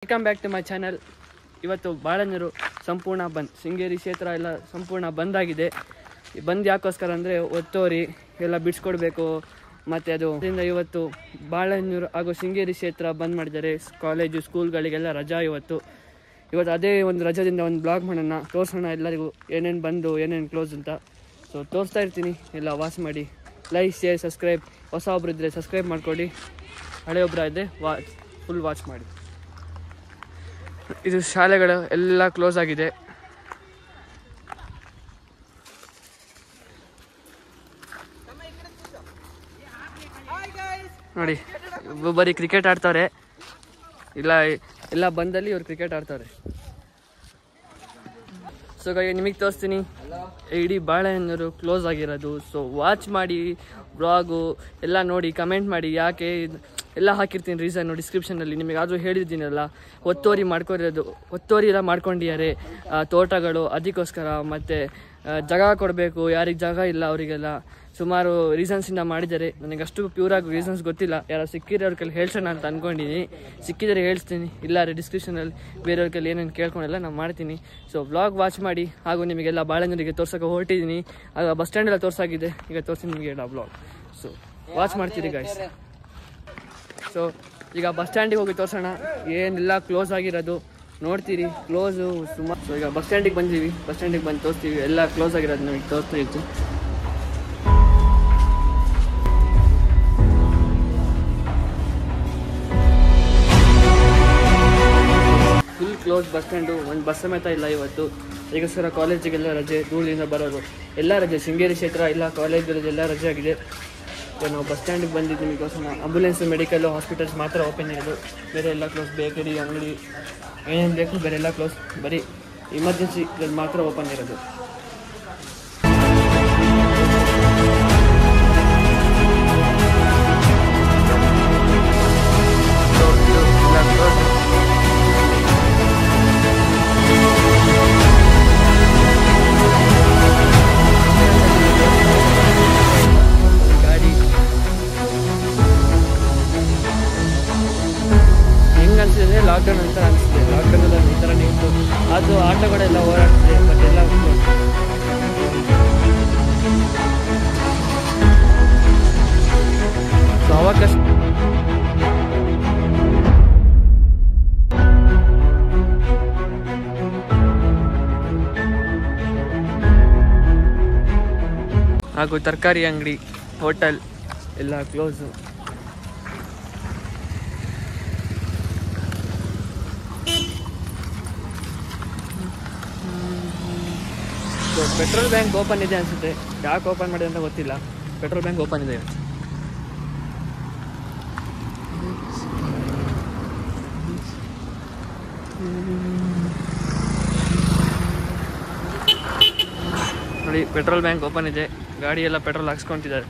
Welcome back to my channel. ಇವತ್ತು ಬಾಳೆನೀರು ಸಂಪೂರ್ಣ ಬಂದ್, ಶೃಂಗೇರಿ ಕ್ಷೇತ್ರ ಎಲ್ಲ ಸಂಪೂರ್ಣ ಬಂದಾಗಿದೆ. ಬಂದ್ ಯಾಕೋಸ್ಕರ ಅಂದರೆ ಒತ್ತೋರಿ ಎಲ್ಲ ಬಿಡಿಸ್ಕೊಡ್ಬೇಕು. ಮತ್ತು ಅದರಿಂದ ಇವತ್ತು ಬಾಳೆನೀರು ಹಾಗೂ ಶೃಂಗೇರಿ ಕ್ಷೇತ್ರ ಬಂದ್ ಮಾಡಿದ್ದಾರೆ. ಕಾಲೇಜು ಸ್ಕೂಲ್ಗಳಿಗೆಲ್ಲ ರಜಾ ಇವತ್ತು. ಅದೇ ಒಂದು ರಜಾದಿಂದ ಒಂದು ಬ್ಲಾಗ್ ಮಾಡೋಣ, ತೋರಿಸೋಣ ಎಲ್ಲರಿಗೂ ಏನೇನು ಬಂದು ಏನೇನು ಕ್ಲೋಸ್ ಅಂತ. ಸೊ ತೋರಿಸ್ತಾ ಇರ್ತೀನಿ, ಎಲ್ಲ ವಾಚ್ ಮಾಡಿ. Like, share, subscribe. ಹೊಸ ಒಬ್ರು ಇದ್ದರೆ ಸಬ್ಸ್ಕ್ರೈಬ್ ಮಾಡ್ಕೊಳ್ಳಿ, ಹಳೆ ಒಬ್ಬರ ಇದ್ದರೆ ಫುಲ್ ವಾಚ್ ಮಾಡಿ. ಇದು ಶಾಲೆಗಳು ಎಲ್ಲ ಕ್ಲೋಸ್ ಆಗಿದೆ. ನೋಡಿ, ಬರೀ ಕ್ರಿಕೆಟ್ ಆಡ್ತಾರೆ. ಎಲ್ಲ ಬಂದಲ್ಲಿ ಇವ್ರು ಕ್ರಿಕೆಟ್ ಆಡ್ತಾರೆ. ಸೊ ನಿಮಗೆ ತೋರಿಸ್ತೀನಿ ಇಡೀ ಬಾಳೆಹಣ್ಣೂರು ಕ್ಲೋಸ್ ಆಗಿರೋದು. ಸೊ ವಾಚ್ ಮಾಡಿ, ಬ್ಲಾಗು ಎಲ್ಲ ನೋಡಿ, ಕಮೆಂಟ್ ಮಾಡಿ. ಯಾಕೆ ಎಲ್ಲ ಹಾಕಿರ್ತೀನಿ ರೀಸನ್ನು ಡಿಸ್ಕ್ರಿಪ್ಷನಲ್ಲಿ. ನಿಮಗೆ ಆದರೂ ಹೇಳಿದ್ದೀನಲ್ಲ, ಒತ್ತೋರಿ ಮಾಡ್ಕೊಂಡಿರೋದು, ಒತ್ತೋರಿ ಎಲ್ಲ ಮಾಡ್ಕೊಂಡಿದ್ದಾರೆ ತೋಟಗಳು. ಅದಕ್ಕೋಸ್ಕರ ಮತ್ತು ಜಾಗ ಕೊಡಬೇಕು, ಯಾರಿಗೆ ಜಾಗ ಇಲ್ಲ ಅವರಿಗೆಲ್ಲ ಸುಮಾರು ರೀಸನ್ಸಿಂದ ಮಾಡಿದ್ದಾರೆ. ನನಗೆ ಅಷ್ಟು ಪ್ಯೂರಾಗಿ ರೀಸನ್ಸ್ ಗೊತ್ತಿಲ್ಲ. ಯಾರು ಸಿಕ್ಕಿರೋರ ಕೈಲಿ ಹೇಳ್ಸೋಣ ಅಂತ ಅಂದ್ಕೊಂಡಿದ್ದೀನಿ. ಸಿಕ್ಕಿದರೆ ಹೇಳ್ತೀನಿ, ಇಲ್ಲಾರೆ ಡಿಸ್ಕ್ರಿಪ್ಷನಲ್ಲಿ ಬೇರೆಯವ್ರ ಕೈಲಿ ಏನೇನು ಕೇಳ್ಕೊಂಡೆಲ್ಲ ನಾನು ಮಾಡ್ತೀನಿ. ಸೊ ವ್ಲಾಗ್ ವಾಚ್ ಮಾಡಿ. ಹಾಗೂ ನಿಮಗೆಲ್ಲ ಬಾಳೆನೀರಿಗೆ ತೋರ್ಸೋಕೆ ಹೊರಟಿದ್ದೀನಿ. ಆಗ ಬಸ್ ಸ್ಟ್ಯಾಂಡೆಲ್ಲ ತೋರಿಸಾಗಿದೆ, ಈಗ ತೋರಿಸ್ತೀನಿ ನಿಮಗೆಲ್ಲ ಬ್ಲಾಗ್. ಸೊ ವಾಚ್ ಮಾಡ್ತೀರಿ ಗೈಸ್. ಸೊ ಈಗ ಬಸ್ ಸ್ಟ್ಯಾಂಡಿಗೆ ಹೋಗಿ ತೋರಿಸೋಣ, ಏನೆಲ್ಲ ಕ್ಲೋಸ್ ಆಗಿರೋದು ನೋಡ್ತೀರಿ. ಕ್ಲೋಸು ಸುಮಾರು. ಸೊ ಈಗ ಬಸ್ ಸ್ಟ್ಯಾಂಡಿಗೆ ಬಂದೀವಿ, ಬಸ್ ಸ್ಟ್ಯಾಂಡಿಗೆ ಬಂದು ತೋರಿಸ್ತೀವಿ ಎಲ್ಲ ಕ್ಲೋಸ್ ಆಗಿರೋದು ನಮಗೆ ತೋರಿಸ್ತಾ ಇತ್ತು. ಫುಲ್ ಕ್ಲೋಸ್ ಬಸ್ ಸ್ಟ್ಯಾಂಡು, ಒಂದು ಬಸ್ ಸಮೇತ ಇಲ್ಲ ಇವತ್ತು. ಈಗೋಸ್ಕರ ಕಾಲೇಜಿಗೆಲ್ಲ ರಜೆ, ದೂರದಿಂದ ಬರೋರು ಎಲ್ಲ ರಜೆ. ಶೃಂಗೇರಿ ಕ್ಷೇತ್ರ ಎಲ್ಲ ಕಾಲೇಜ್ಗಳಲ್ಲೆಲ್ಲ ರಜೆ ಆಗಿದೆ. ನಾವು ಬಸ್ ಸ್ಟ್ಯಾಂಡಿಗೆ ಬಂದಿದ್ದು ನಿಮಗೋಸ್ಕರ. ಆಂಬುಲೆನ್ಸು, ಮೆಡಿಕಲ್ಲು, ಹಾಸ್ಪಿಟಲ್ಸ್ ಮಾತ್ರ ಓಪನ್ ಇರೋದು. ಬೇರೆ ಎಲ್ಲ ಕ್ಲೋಸ್. ಬೇಕರಿ, ಅಂಗಡಿ ಏನೇನು ಬೇಕು ಬೇರೆ ಎಲ್ಲ ಕ್ಲೋಸ್. ಬರೀ ಎಮರ್ಜೆನ್ಸಿ ಮಾತ್ರ ಓಪನ್ ಇರೋದು. ಅನಿಸಿದ್ರೆ ಲಾಕ್ಡೌನ್ ಅಂತ ಅನಿಸುತ್ತೆ. ಲಾಕ್ಡೌನಲ್ಲಿ ಈ ಥರನೇ ಇತ್ತು. ಅದು ಆಟೋಗಳೆಲ್ಲ ಓಡಾಡ್ತಿದೆ, ಬಟ್ ಎಲ್ಲ ಸೊ ಅವಕಾಶ. ಹಾಗೂ ತರಕಾರಿ ಅಂಗಡಿ, ಹೋಟೆಲ್ ಎಲ್ಲ ಕ್ಲೋಸು. ಪೆಟ್ರೋಲ್ ಬ್ಯಾಂಕ್ ಓಪನ್ ಇದೆ ಅನಿಸುತ್ತೆ. ಯಾಕೆ ಓಪನ್ ಮಾಡಿದೆ ಅಂತ ಗೊತ್ತಿಲ್ಲ. ಪೆಟ್ರೋಲ್ ಬ್ಯಾಂಕ್ ಓಪನ್ ಇದೆ. ನೋಡಿ, ಪೆಟ್ರೋಲ್ ಬ್ಯಾಂಕ್ ಓಪನ್ ಇದೆ. ಗಾಡಿ ಎಲ್ಲ ಪೆಟ್ರೋಲ್ ಹಾಕ್ಸ್ಕೊತಿದ್ದಾರೆ.